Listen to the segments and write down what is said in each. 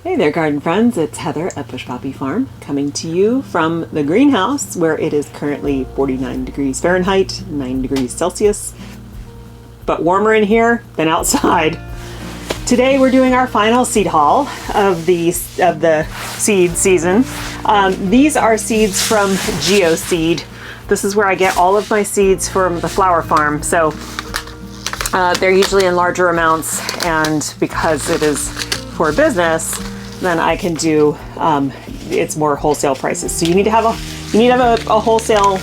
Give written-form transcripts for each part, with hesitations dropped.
Hey there, garden friends. It's Heather at Bush Poppy Farm coming to you from the greenhouse where it is currently 49 degrees Fahrenheit, 9 degrees Celsius, but warmer in here than outside. Today we're doing our final seed haul of the seed season. These are seeds from GeoSeed. This is where I get all of my seeds from the flower farm. So they're usually in larger amounts, and because it is for business, then I can do it's more wholesale prices. So you need to have a wholesale.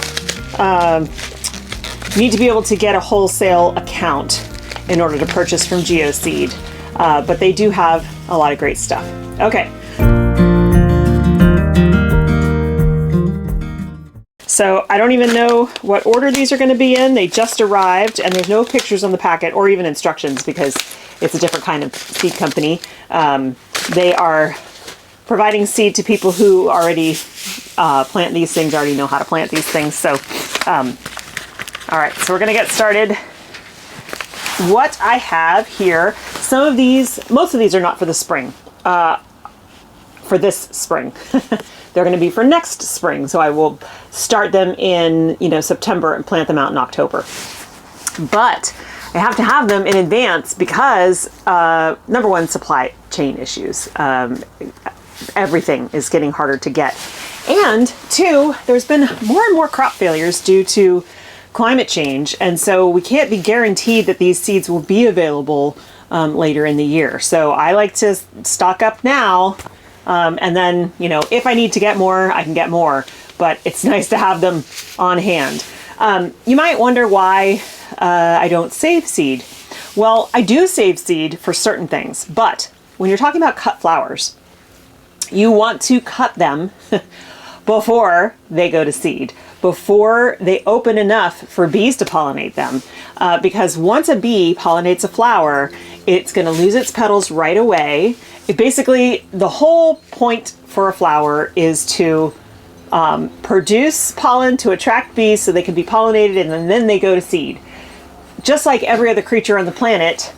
You need to be able to get a wholesale account in order to purchase from GeoSeed, but they do have a lot of great stuff. Okay. So I don't even know what order these are going to be in. They just arrived, and there's no pictures on the packet or even instructions because it's a different kind of seed company. They are providing seed to people who already plant these things, already know how to plant these things. So, all right, so we're going to get started. What I have here, most of these are not for the spring, for this spring. They're going to be for next spring. So I will start them in, September and plant them out in October. But I have to have them in advance because, number one, supply chain issues. Everything is getting harder to get. And two, there's been more and more crop failures due to climate change. And so we can't be guaranteed that these seeds will be available later in the year. So I like to stock up now. And then, if I need to get more, I can get more. But it's nice to have them on hand. You might wonder why I don't save seed. Well, I do save seed for certain things, but when you're talking about cut flowers, you want to cut them before they go to seed, before they open enough for bees to pollinate them. Because once a bee pollinates a flower, it's going to lose its petals right away. Basically, the whole point for a flower is to produce pollen to attract bees so they can be pollinated, and then they go to seed. Just like every other creature on the planet,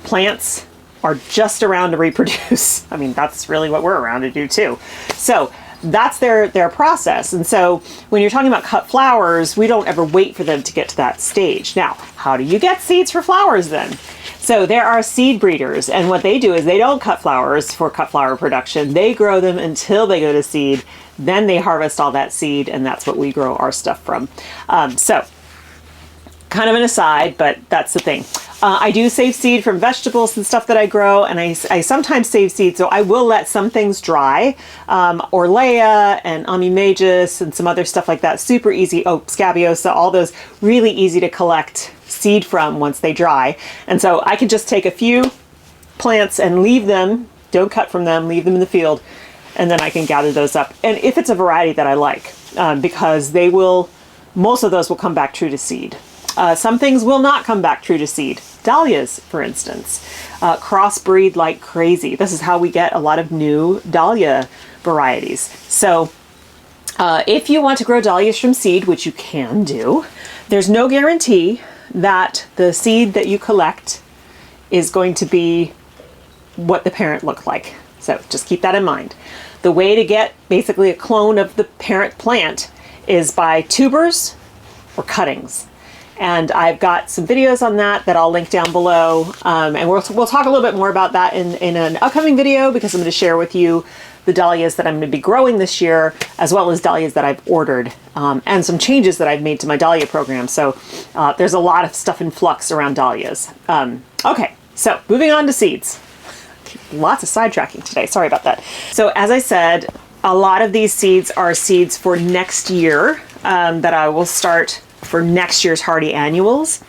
plants are just around to reproduce. I mean, that's really what we're around to do too. So that's their process. And so when you're talking about cut flowers, we don't ever wait for them to get to that stage. Now, how do you get seeds for flowers then? So there are seed breeders, and what they do is they don't cut flowers for cut flower production. They grow them until they go to seed. Then they harvest all that seed, and that's what we grow our stuff from. So kind of an aside, but that's the thing. I do save seed from vegetables and stuff that I grow, and I sometimes save seed, so I will let some things dry. Orlea and Amimagus and some other stuff like that, super easy. Oh, Scabiosa, all those really easy to collect seed from once they dry. And so I can just take a few plants and leave them, don't cut from them, leave them in the field, and then I can gather those up. And if it's a variety that I like, because most of those will come back true to seed. Some things will not come back true to seed. Dahlias, for instance, crossbreed like crazy. This is how we get a lot of new dahlia varieties. So if you want to grow dahlias from seed, which you can do, there's no guarantee that the seed that you collect is going to be what the parent looked like. So just keep that in mind. The way to get basically a clone of the parent plant is by tubers or cuttings. And I've got some videos on that I'll link down below. And we'll talk a little bit more about that in an upcoming video, because I'm going to share with you the dahlias that I'm going to be growing this year, as well as dahlias that I've ordered, and some changes that I've made to my dahlia program. So there's a lot of stuff in flux around dahlias. Okay, so moving on to seeds. Lots of sidetracking today. Sorry about that. So as I said, a lot of these seeds are seeds for next year that I will start for next year's hardy annuals.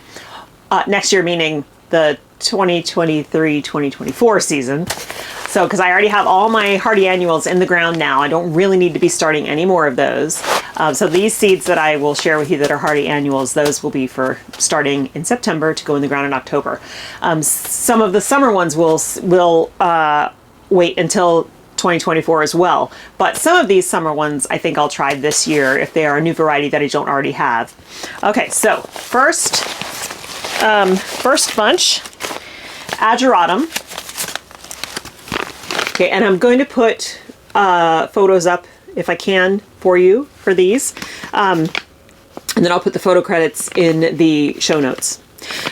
Next year meaning the 2023-2024 season. So, because I already have all my hardy annuals in the ground now, I don't really need to be starting any more of those. So these seeds that I will share with you that are hardy annuals, those will be for starting in September to go in the ground in October. Some of the summer ones will wait until 2024 as well. But some of these summer ones I think I'll try this year if they are a new variety that I don't already have. Okay, so first bunch, Ageratum. Okay, and I'm going to put photos up if I can for you for these. And then I'll put the photo credits in the show notes.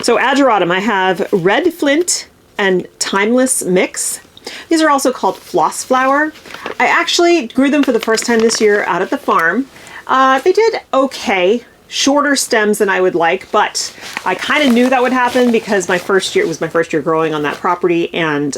So ageratum, I have red flint and timeless mix. These are also called floss flower. I actually grew them for the first time this year out at the farm. They did okay. Shorter stems than I would like, but I kind of knew that would happen because it was my first year growing on that property, and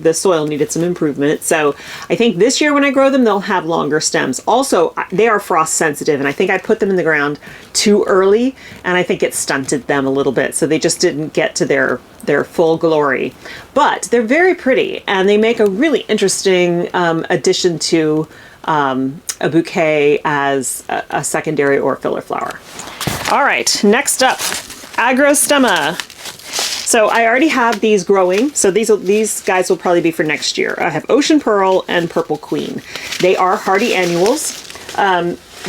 the soil needed some improvement. So I think this year when I grow them, they'll have longer stems. Also, they are frost sensitive, and I think I put them in the ground too early, and I think it stunted them a little bit. So they just didn't get to their full glory. But they're very pretty, and they make a really interesting addition to a bouquet as a secondary or filler flower. All right, next up, agrostemma. So I already have these growing. So these guys will probably be for next year. I have Ocean Pearl and Purple Queen. They are hardy annuals.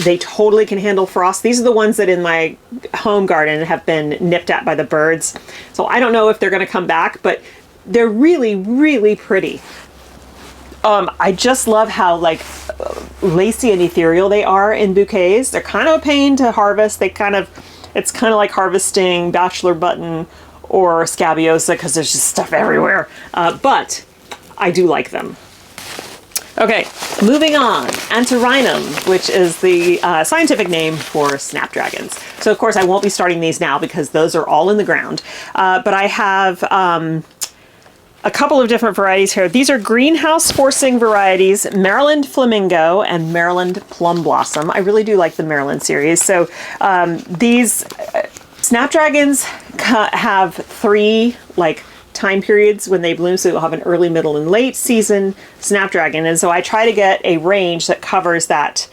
They totally can handle frost. These are the ones that in my home garden have been nipped at by the birds. So I don't know if they're going to come back, but they're really, really pretty. I just love how like lacy and ethereal they are in bouquets. They're kind of a pain to harvest. It's kind of like harvesting bachelor button or scabiosa because there's just stuff everywhere. But I do like them. Okay, moving on. Antirrhinum, which is the scientific name for snapdragons. So of course I won't be starting these now because those are all in the ground. But I have a couple of different varieties here. These are greenhouse forcing varieties, Maryland Flamingo and Maryland Plum Blossom. I really do like the Maryland series. So these snapdragons have 3 like time periods when they bloom. So you'll have an early, middle, and late season snapdragon. And so I try to get a range that covers that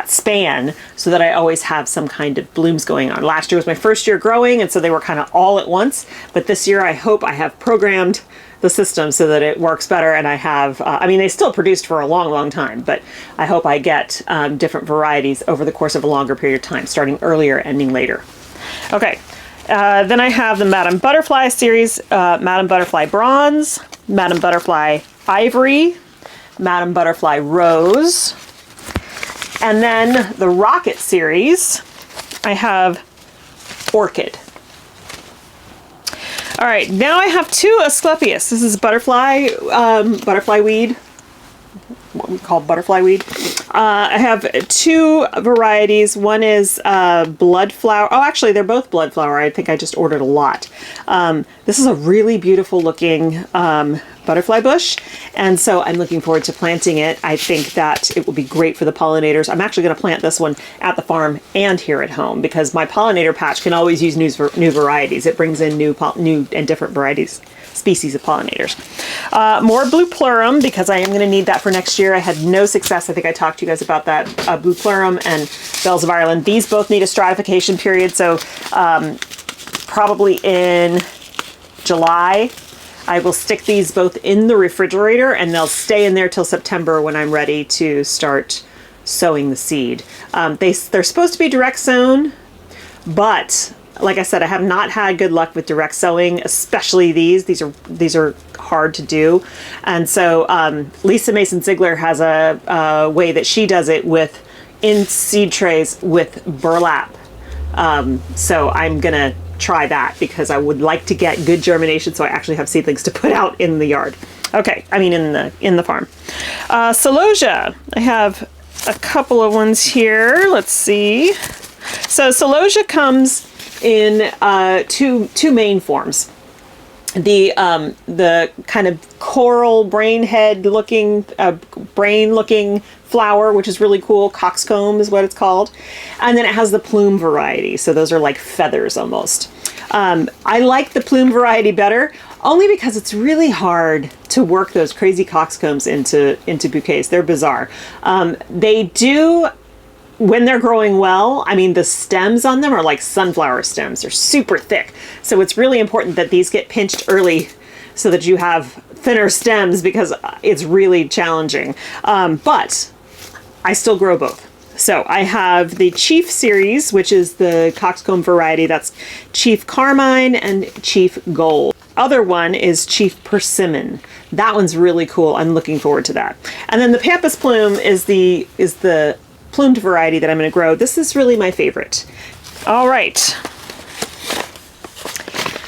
span so that I always have some kind of blooms going on. Last year was my first year growing, and so they were kind of all at once. But this year I hope I have programmed the system so that it works better, and I have, I mean, they still produced for a long, long time, but I hope I get different varieties over the course of a longer period of time, starting earlier, ending later. Okay, then I have the Madame Butterfly series, Madame Butterfly Bronze, Madame Butterfly Ivory, Madame Butterfly Rose, and then the Rocket series, I have Orchid. All right, now I have 2 Asclepias. This is butterfly weed, what we call butterfly weed. I have 2 varieties. One is blood flower. Oh, actually, they're both blood flower. I think I just ordered a lot. This is a really beautiful looking butterfly bush, and so I'm looking forward to planting it. I think that it will be great for the pollinators. I'm actually going to plant this one at the farm and here at home because my pollinator patch can always use new varieties. It brings in new and different varieties, species of pollinators. More blue plurum because I am going to need that for next year. I had no success. I think I talked to you guys about that. Blue plurum and bells of Ireland. These both need a stratification period, so probably in July I will stick these both in the refrigerator, and they'll stay in there till September when I'm ready to start sowing the seed. They're supposed to be direct sown, but like I said, I have not had good luck with direct sowing, especially these. These are hard to do. And so Lisa Mason Ziegler has a way that she does it with in seed trays with burlap. So I'm gonna try that because I would like to get good germination so I actually have seedlings to put out in the yard. Okay, I mean in the farm. Celosia, I have a couple of ones here. Let's see. So Celosia comes in two main forms. The kind of coral brain head looking, brain looking flower, which is really cool. Coxcomb is what it's called. And then it has the plume variety. So those are like feathers almost. I like the plume variety better only because it's really hard to work those crazy coxcombs into bouquets. They're bizarre. They do, when they're growing well, I mean, the stems on them are like sunflower stems. They're super thick. So it's really important that these get pinched early so that you have thinner stems because it's really challenging. But I still grow both. So I have the Chief series, which is the coxcomb variety. That's Chief Carmine and Chief Gold. other one is Chief Persimmon. That one's really cool. I'm looking forward to that. And then the Pampas Plume is the plumed variety that I'm going to grow. This is really my favorite. All right.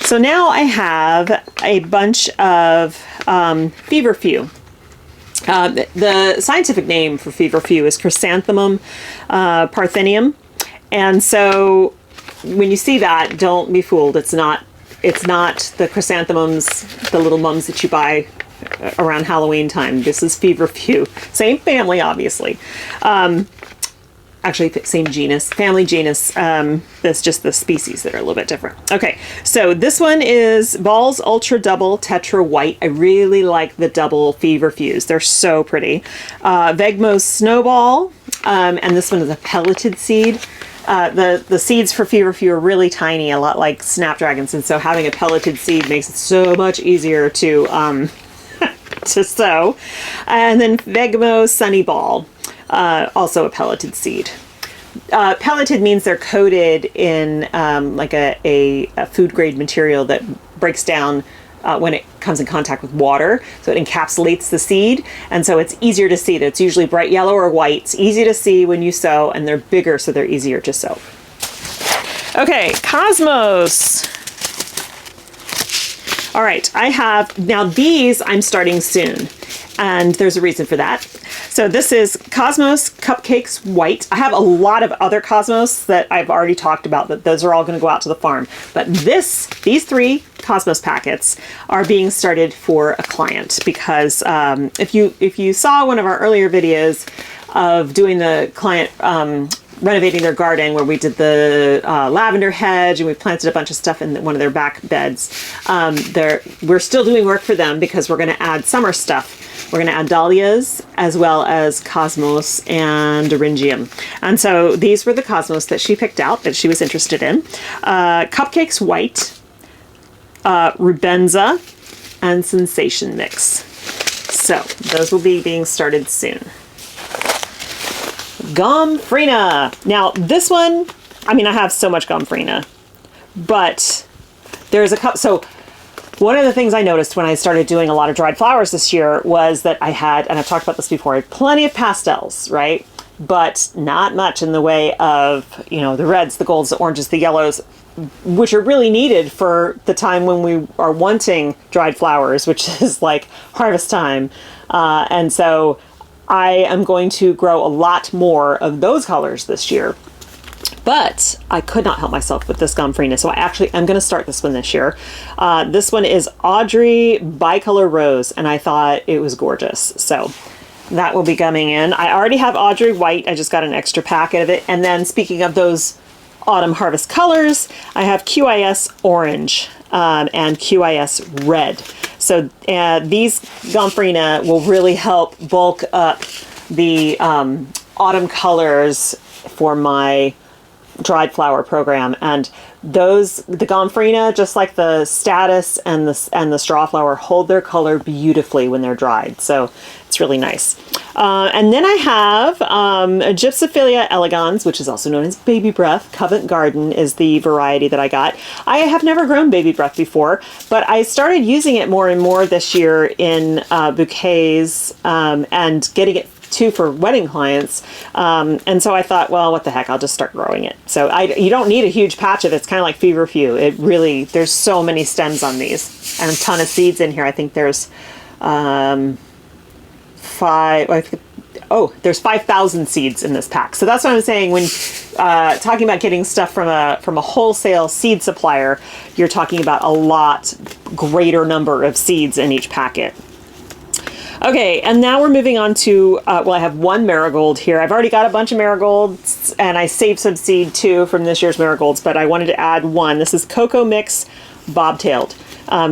So now I have a bunch of feverfew. The scientific name for feverfew is Chrysanthemum parthenium. And so when you see that, don't be fooled. It's not the chrysanthemums, the little mums that you buy around Halloween time. This is feverfew. Same family, obviously. Actually, same genus, family genus. That's just the species that are a little bit different. Okay, so this one is Ball's Ultra Double Tetra White. I really like the double feverfews. They're so pretty. Vegmo's Snowball, and this one is a pelleted seed. The seeds for feverfew are really tiny, a lot like snapdragons, and so having a pelleted seed makes it so much easier to to sow. And then Vegmo's Sunny Ball. Also a pelleted seed. Pelleted means they're coated in like a food grade material that breaks down when it comes in contact with water. So it encapsulates the seed, and so it's easier to see. It's usually bright yellow or white. It's easy to see when you sow, and they're bigger, so they're easier to sow. Okay, Cosmos. All right, I have, now these I'm starting soon, and there's a reason for that. So this is Cosmos Cupcakes White. I have a lot of other Cosmos that I've already talked about, that those are all going to go out to the farm. But these 3 Cosmos packets are being started for a client, because if you saw one of our earlier videos of doing the client renovating their garden, where we did the lavender hedge and we planted a bunch of stuff in one of their back beds. We're still doing work for them because we're going to add summer stuff. We're going to add dahlias as well as cosmos and eryngium. And so these were the cosmos that she picked out that she was interested in. Cupcakes White, Rubenza, and Sensation Mix. So those will be being started soon. Gomphrena. Now this one, I mean, I have so much Gomphrena, but there's a couple. So one of the things I noticed when I started doing a lot of dried flowers this year was that I had, and I've talked about this before, I had plenty of pastels, right? But not much in the way of, you know, the reds, the golds, the oranges, the yellows, which are really needed for the time when we are wanting dried flowers, which is like harvest time. And so I am going to grow a lot more of those colors this year. But I could not help myself with this Gomphrena, so I actually am going to start this one this year. This one is Audrey Bicolor Rose, and I thought it was gorgeous. So that will be coming in. I already have Audrey White. I just got an extra packet of it. And then speaking of those autumn harvest colors, I have QIS Orange and QIS Red. So these Gomphrena will really help bulk up the autumn colors for my dried flower program. And the Gomphrena, just like the Status and the straw flower, hold their color beautifully when they're dried. So it's really nice. And then I have Gypsophilia elegans, which is also known as baby breath. Covent Garden is the variety that I got. I have never grown baby breath before, but I started using it more and more this year in bouquets and getting it too for wedding clients. And so I thought, well, what the heck, I'll just start growing it. So you don't need a huge patch of it. It's kind of like feverfew. It really, there's so many stems on these and a ton of seeds in here. I think there's there's 5,000 seeds in this pack. So that's what I'm saying when talking about getting stuff from a wholesale seed supplier, you're talking about a lot greater number of seeds in each packet. Okay, and now we're moving on to, I have one marigold here. I've already got a bunch of marigolds, and I saved some seed too from this year's marigolds, but I wanted to add one. This is Cocoa Mix Bobtailed.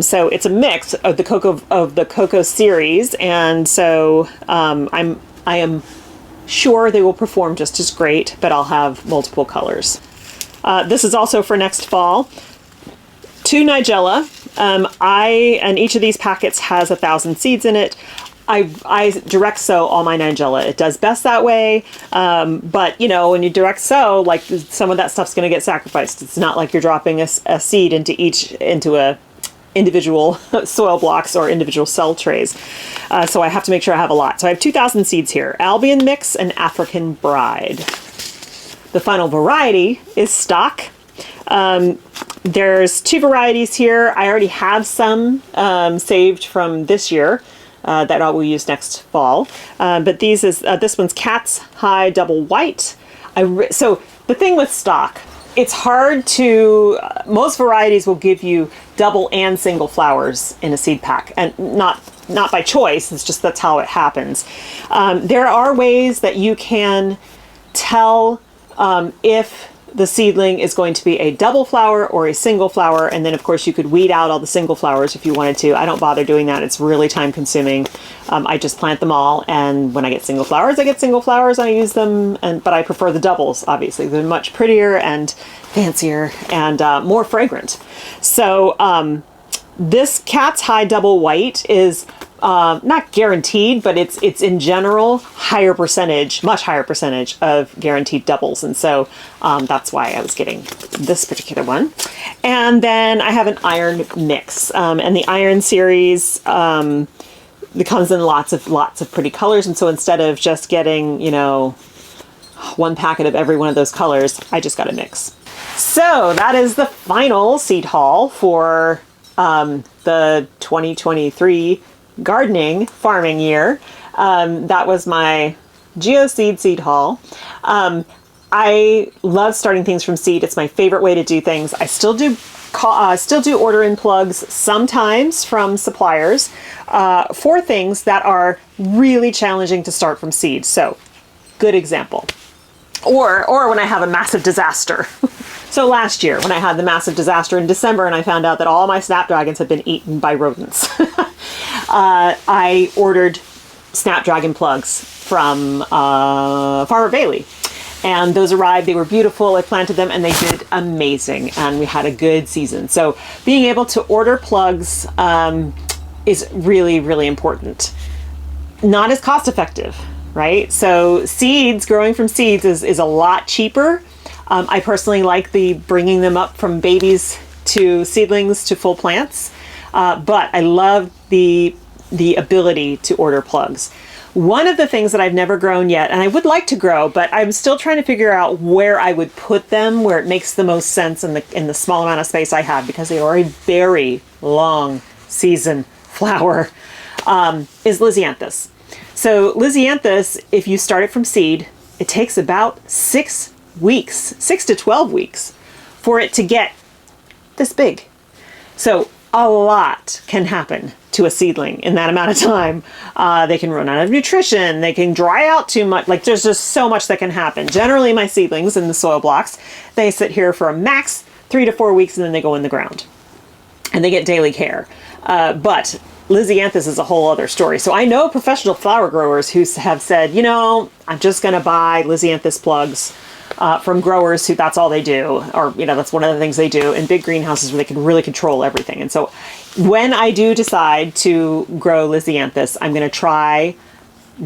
So it's a mix of the cocoa series, and so I am sure they will perform just as great, but I'll have multiple colors. This is also for next fall. 2 Nigella. And each of these packets has 1,000 seeds in it. I direct sow all my Nigella. It does best that way. But you know, when you direct sow, like some of that stuff's going to get sacrificed. It's not like you're dropping a seed into individual soil blocks or individual cell trays. So I have to make sure I have a lot. So I have 2,000 seeds here. Albion Mix and African Bride. The final variety is stock. There's 2 varieties here. I already have some saved from this year that I will use next fall. But this one's Cat's High Double White. So the thing with stock, it's hard to, most varieties will give you double and single flowers in a seed pack, and not by choice, it's just that's how it happens. There are ways that you can tell if the seedling is going to be a double flower or a single flower, and then of course you could weed out all the single flowers if you wanted to. I don't bother doing that, it's really time consuming. I just plant them all, and when I get single flowers, I get single flowers, I use them, but I prefer the doubles, obviously. They're much prettier and fancier and more fragrant. So this Cat's High Double White is not guaranteed, but it's in general higher percentage, much higher percentage of guaranteed doubles. And so that's why I was getting this particular one. And then I have an iron mix, and the iron series, it comes in lots of pretty colors. And so instead of just getting, 1 packet of every one of those colors, I just got a mix. So that is the final seed haul for the 2023 gardening farming year. That was my GeoSeed seed haul. I love starting things from seed. It's my favorite way to do things. I still do order in plugs sometimes from suppliers for things that are really challenging to start from seed. So, good example. Or when I have a massive disaster. So last year, when I had the massive disaster in December and I found out that all my snapdragons had been eaten by rodents, I ordered snapdragon plugs from Farmer Bailey. And those arrived, they were beautiful, I planted them, and they did amazing, and we had a good season. So being able to order plugs is really, really important. Not as cost effective, right? So growing from seeds is a lot cheaper. I personally like the bringing them up from babies to seedlings to full plants, but I love the ability to order plugs. One of the things that I've never grown yet, and I would like to grow, but I'm still trying to figure out where I would put them, where it makes the most sense in the small amount of space I have, because they are a very long season flower, is Lisianthus. So Lisianthus, if you start it from seed, it takes about 6 to 12 weeks for it to get this big. So a lot can happen to a seedling in that amount of time. They can run out of nutrition, they can dry out too much, like there's just so much that can happen. Generally my seedlings in the soil blocks, they sit here for a max 3 to 4 weeks and then they go in the ground. And they get daily care. But Lisianthus is a whole other story. So I know professional flower growers who have said, I'm just going to buy Lisianthus plugs from growers who that's all they do, or that's one of the things they do in big greenhouses where they can really control everything. And so when I do decide to grow Lisianthus, I'm going to try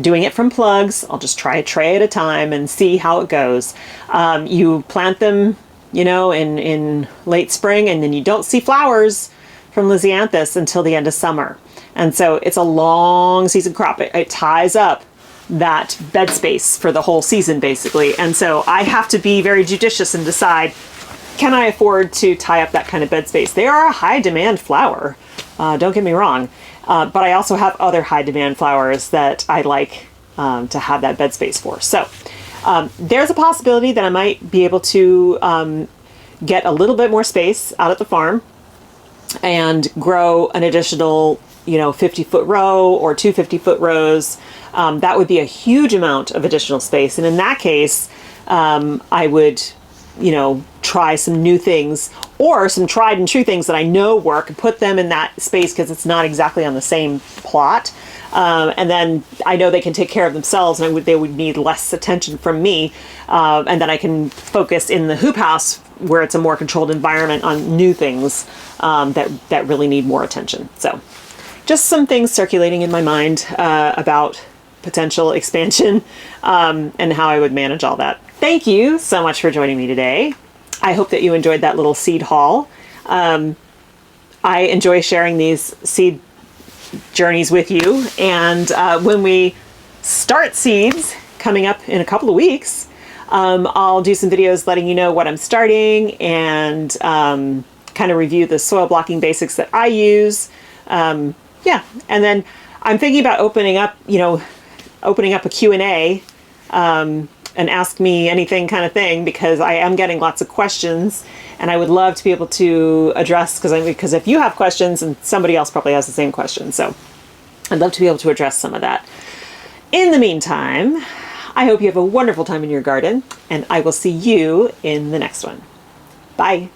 doing it from plugs. I'll just try a tray at a time and see how it goes. You plant them, in late spring, and then you don't see flowers from Lisianthus until the end of summer. And so it's a long season crop. It ties up that bed space for the whole season, basically. And so I have to be very judicious and decide, can I afford to tie up that kind of bed space? They are a high demand flower, don't get me wrong. But I also have other high demand flowers that I like to have that bed space for. So there's a possibility that I might be able to get a little bit more space out at the farm and grow an additional 50-foot row or 2 50-foot rows. That would be a huge amount of additional space. And in that case, I would, try some new things or some tried and true things that I know work and put them in that space because it's not exactly on the same plot. And then I know they can take care of themselves and they would need less attention from me. And then I can focus in the hoop house where it's a more controlled environment on new things that really need more attention. So just some things circulating in my mind about potential expansion and how I would manage all that. Thank you so much for joining me today. I hope that you enjoyed that little seed haul. I enjoy sharing these seed journeys with you. And when we start seeds coming up in a couple of weeks, I'll do some videos letting you know what I'm starting and kind of review the soil blocking basics that I use. Yeah, and then I'm thinking about opening up a Q&A and ask me anything kind of thing, because I am getting lots of questions and I would love to be able to address, because if you have questions, and somebody else probably has the same question, so I'd love to be able to address some of that. In the meantime, I hope you have a wonderful time in your garden, and I will see you in the next one. Bye.